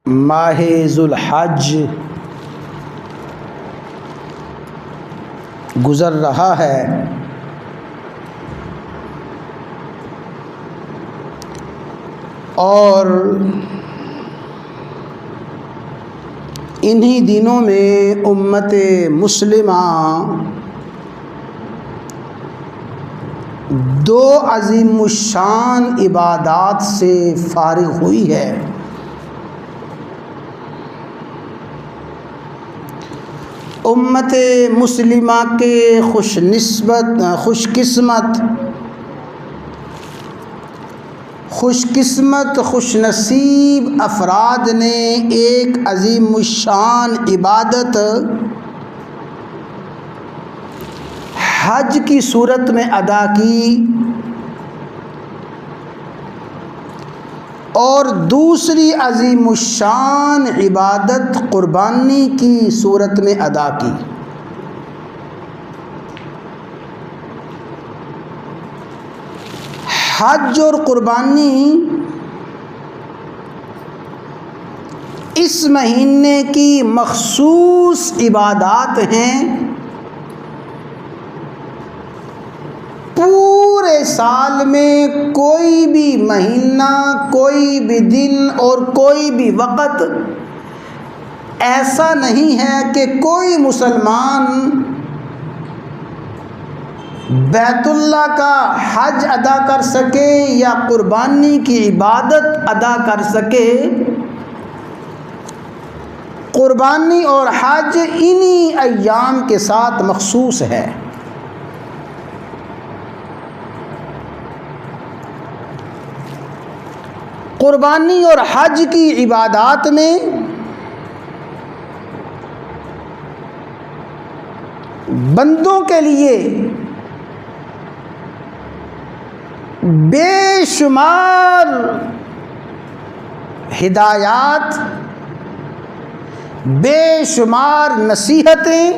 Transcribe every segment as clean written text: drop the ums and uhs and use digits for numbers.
ماہ ذوالحج گزر رہا ہے اور انہی دنوں میں امت مسلمہ دو عظیم الشان عبادات سے فارغ ہوئی ہے۔ امت مسلمہ کے خوش قسمت خوش نصیب افراد نے ایک عظیم الشان عبادت حج کی صورت میں ادا کی، اور دوسری عظیم الشان عبادت قربانی کی صورت میں ادا کی۔ حج اور قربانی اس مہینے کی مخصوص عبادات ہیں۔ پورے سال میں کوئی بھی مہینہ، کوئی بھی دن اور کوئی بھی وقت ایسا نہیں ہے کہ کوئی مسلمان بیت اللہ کا حج ادا کر سکے یا قربانی کی عبادت ادا کر سکے۔ قربانی اور حج انہی ایام کے ساتھ مخصوص ہے۔ قربانی اور حج کی عبادات میں بندوں کے لیے بے شمار ہدایات، بے شمار نصیحتیں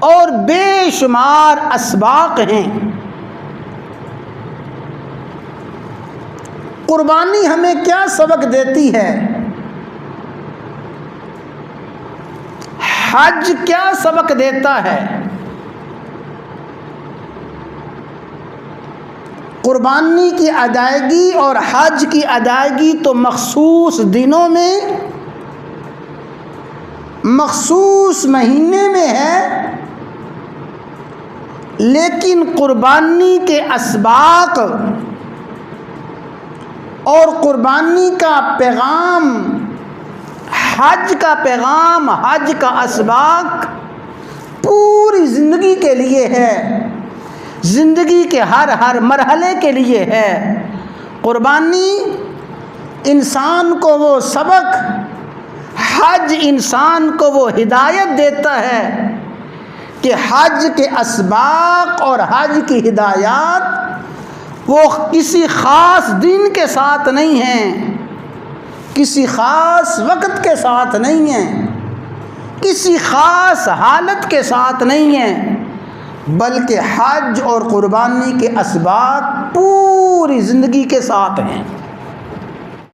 اور بے شمار اسباق ہیں۔ قربانی ہمیں کیا سبق دیتی ہے؟ حج کیا سبق دیتا ہے؟ قربانی کی ادائیگی اور حج کی ادائیگی تو مخصوص دنوں میں، مخصوص مہینے میں ہے، لیکن قربانی کے اسباق اور قربانی کا پیغام، حج کا پیغام، حج کا اسباق پوری زندگی کے لیے ہے، زندگی کے ہر مرحلے کے لیے ہے۔ قربانی انسان کو وہ سبق، حج انسان کو وہ ہدایت دیتا ہے کہ حج کے اسباق اور حج کی ہدایات وہ کسی خاص دن کے ساتھ نہیں ہیں، کسی خاص وقت کے ساتھ نہیں ہیں، کسی خاص حالت کے ساتھ نہیں ہیں، بلکہ حج اور قربانی کے اسباق پوری زندگی کے ساتھ ہیں۔